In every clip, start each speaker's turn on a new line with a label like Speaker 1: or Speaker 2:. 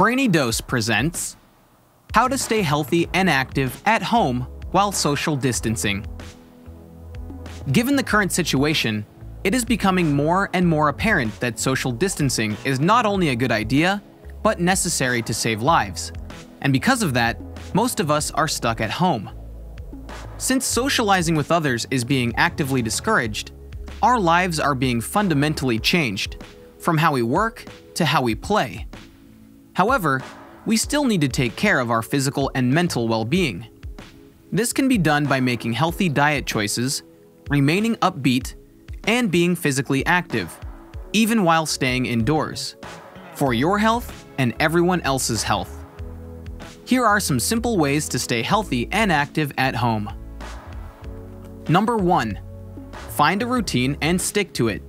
Speaker 1: Brainy Dose presents How to Stay Healthy and Active at Home While Social Distancing. Given the current situation, it is becoming more and more apparent that social distancing is not only a good idea, but necessary to save lives. And because of that, most of us are stuck at home. Since socializing with others is being actively discouraged, our lives are being fundamentally changed, from how we work to how we play. However, we still need to take care of our physical and mental well-being. This can be done by making healthy diet choices, remaining upbeat, and being physically active, even while staying indoors, for your health and everyone else's health. Here are some simple ways to stay healthy and active at home. Number 1. Find a routine and stick to it.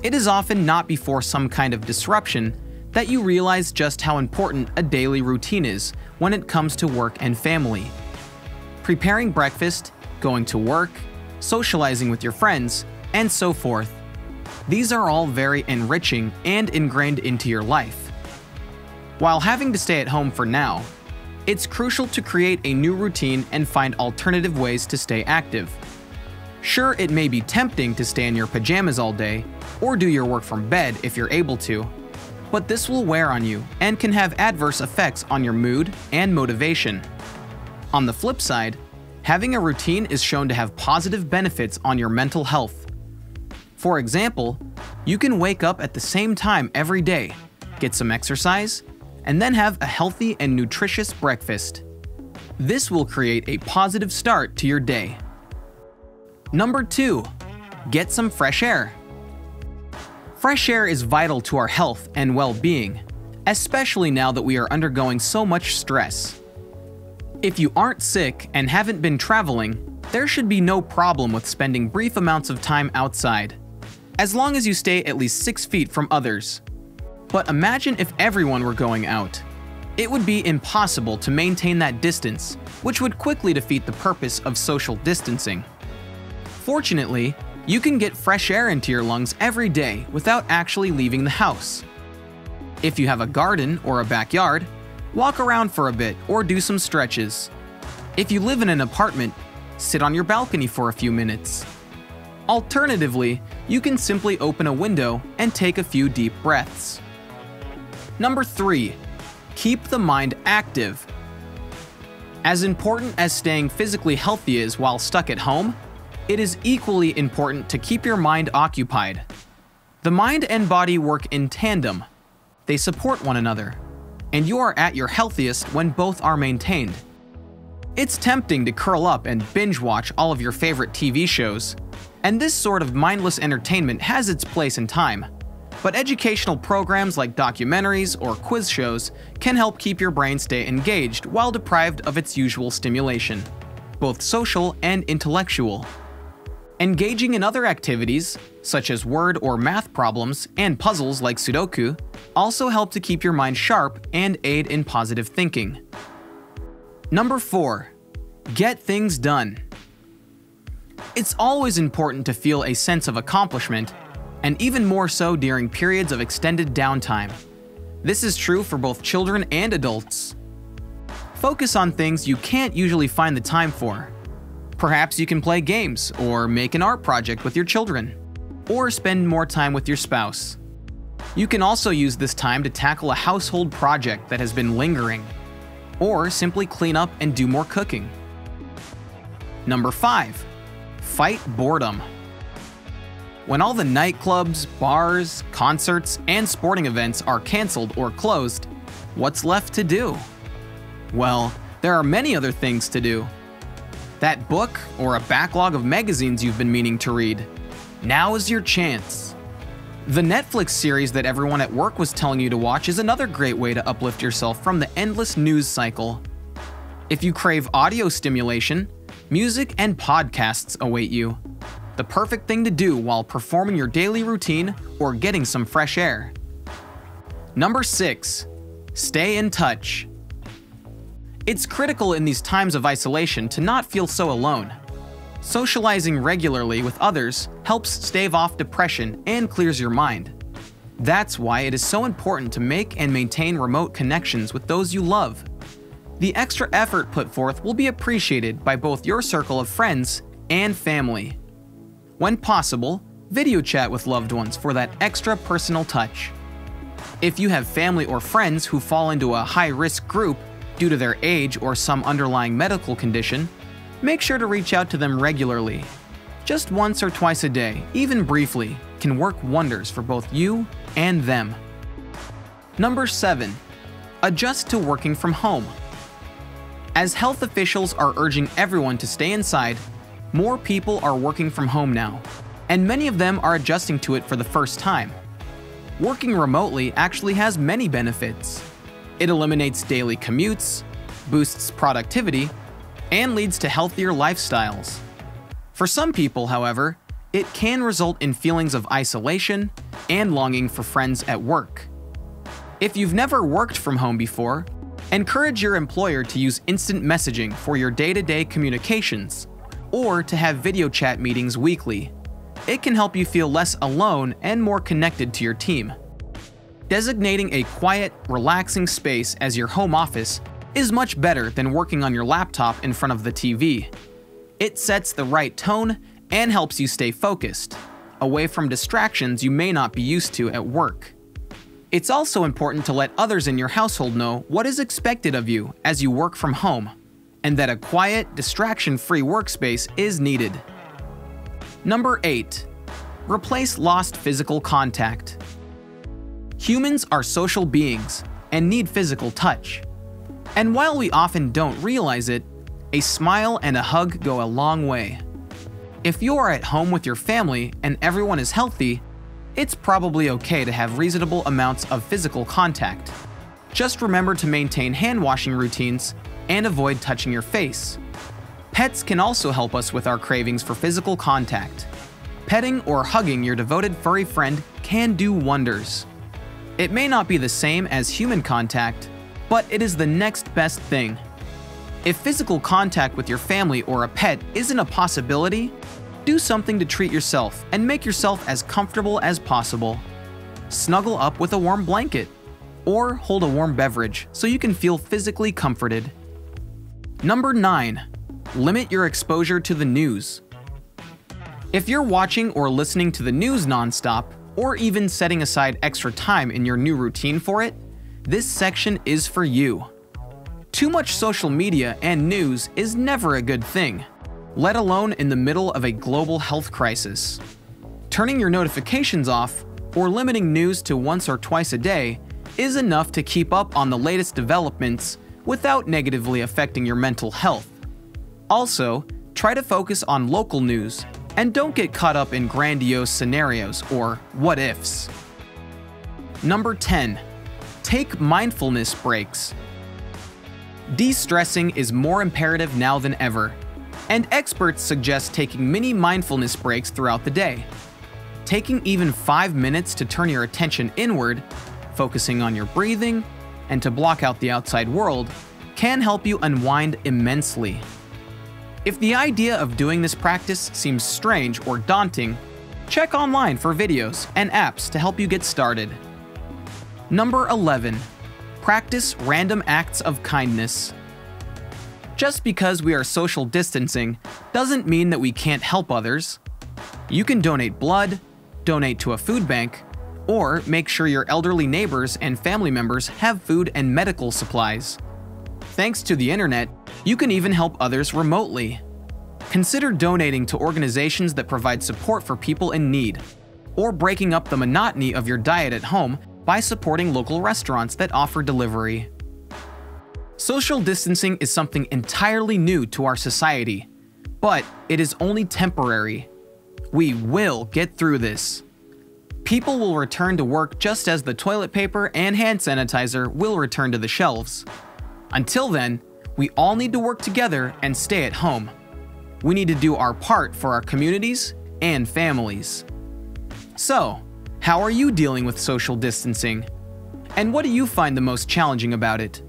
Speaker 1: It is often not before some kind of disruption that you realize just how important a daily routine is when it comes to work and family. Preparing breakfast, going to work, socializing with your friends, and so forth. These are all very enriching and ingrained into your life. While having to stay at home for now, it's crucial to create a new routine and find alternative ways to stay active. Sure, it may be tempting to stay in your pajamas all day, or do your work from bed if you're able to, but this will wear on you and can have adverse effects on your mood and motivation. On the flip side, having a routine is shown to have positive benefits on your mental health. For example, you can wake up at the same time every day, get some exercise, and then have a healthy and nutritious breakfast. This will create a positive start to your day. Number 2. Get some fresh air. Fresh air is vital to our health and well-being, especially now that we are undergoing so much stress. If you aren't sick and haven't been traveling, there should be no problem with spending brief amounts of time outside, as long as you stay at least 6 feet from others. But imagine if everyone were going out. It would be impossible to maintain that distance, which would quickly defeat the purpose of social distancing. Fortunately, you can get fresh air into your lungs every day without actually leaving the house. If you have a garden or a backyard, walk around for a bit or do some stretches. If you live in an apartment, sit on your balcony for a few minutes. Alternatively, you can simply open a window and take a few deep breaths. Number 3. Keep the mind active. As important as staying physically healthy is while stuck at home, it is equally important to keep your mind occupied. The mind and body work in tandem. They support one another, and you are at your healthiest when both are maintained. It's tempting to curl up and binge watch all of your favorite TV shows, and this sort of mindless entertainment has its place in time. But educational programs like documentaries or quiz shows can help keep your brain stay engaged while deprived of its usual stimulation, both social and intellectual. Engaging in other activities, such as word or math problems and puzzles like Sudoku, also help to keep your mind sharp and aid in positive thinking. Number 4. Get things done. It's always important to feel a sense of accomplishment, and even more so during periods of extended downtime. This is true for both children and adults. Focus on things you can't usually find the time for. Perhaps you can play games, or make an art project with your children, or spend more time with your spouse. You can also use this time to tackle a household project that has been lingering, or simply clean up and do more cooking. Number 5. Fight boredom. When all the nightclubs, bars, concerts, and sporting events are canceled or closed, what's left to do? Well, there are many other things to do. That book or a backlog of magazines you've been meaning to read. Now is your chance. The Netflix series that everyone at work was telling you to watch is another great way to uplift yourself from the endless news cycle. If you crave audio stimulation, music and podcasts await you. The perfect thing to do while performing your daily routine or getting some fresh air. Number 6. Stay in touch. It's critical in these times of isolation to not feel so alone. Socializing regularly with others helps stave off depression and clears your mind. That's why it is so important to make and maintain remote connections with those you love. The extra effort put forth will be appreciated by both your circle of friends and family. When possible, video chat with loved ones for that extra personal touch. If you have family or friends who fall into a high-risk group due to their age or some underlying medical condition, make sure to reach out to them regularly. Just once or twice a day, even briefly, can work wonders for both you and them. Number 7. Adjust to working from home. As health officials are urging everyone to stay inside, more people are working from home now, and many of them are adjusting to it for the first time. Working remotely actually has many benefits. It eliminates daily commutes, boosts productivity, and leads to healthier lifestyles. For some people, however, it can result in feelings of isolation and longing for friends at work. If you've never worked from home before, encourage your employer to use instant messaging for your day-to-day communications, or to have video chat meetings weekly. It can help you feel less alone and more connected to your team. Designating a quiet, relaxing space as your home office is much better than working on your laptop in front of the TV. It sets the right tone and helps you stay focused, away from distractions you may not be used to at work. It's also important to let others in your household know what is expected of you as you work from home, and that a quiet, distraction-free workspace is needed. Number 8. Replace lost physical contact. Humans are social beings and need physical touch. And while we often don't realize it, a smile and a hug go a long way. If you are at home with your family and everyone is healthy, it's probably okay to have reasonable amounts of physical contact. Just remember to maintain hand-washing routines and avoid touching your face. Pets can also help us with our cravings for physical contact. Petting or hugging your devoted furry friend can do wonders. It may not be the same as human contact, but it is the next best thing. If physical contact with your family or a pet isn't a possibility, do something to treat yourself and make yourself as comfortable as possible. Snuggle up with a warm blanket, or hold a warm beverage so you can feel physically comforted. Number 9. Limit your exposure to the news. If you're watching or listening to the news nonstop, or even setting aside extra time in your new routine for it, this section is for you. Too much social media and news is never a good thing, let alone in the middle of a global health crisis. Turning your notifications off or limiting news to once or twice a day is enough to keep up on the latest developments without negatively affecting your mental health. Also, try to focus on local news and don't get caught up in grandiose scenarios or what-ifs. Number 10. Take mindfulness breaks. De-stressing is more imperative now than ever, and experts suggest taking mini mindfulness breaks throughout the day. Taking even 5 minutes to turn your attention inward, focusing on your breathing, and to block out the outside world can help you unwind immensely. If the idea of doing this practice seems strange or daunting, check online for videos and apps to help you get started. Number 11. Practice random acts of kindness. Just because we are social distancing doesn't mean that we can't help others. You can donate blood, donate to a food bank, or make sure your elderly neighbors and family members have food and medical supplies. Thanks to the internet, you can even help others remotely. Consider donating to organizations that provide support for people in need, or breaking up the monotony of your diet at home by supporting local restaurants that offer delivery. Social distancing is something entirely new to our society, but it is only temporary. We will get through this. People will return to work just as the toilet paper and hand sanitizer will return to the shelves. Until then, we all need to work together and stay at home. We need to do our part for our communities and families. So, how are you dealing with social distancing? And what do you find the most challenging about it?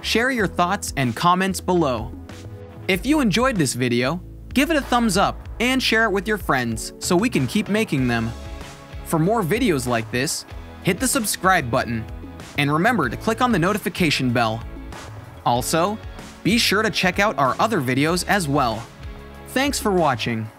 Speaker 1: Share your thoughts and comments below. If you enjoyed this video, give it a thumbs up and share it with your friends so we can keep making them. For more videos like this, hit the subscribe button, and remember to click on the notification bell. Also, be sure to check out our other videos as well. Thanks for watching.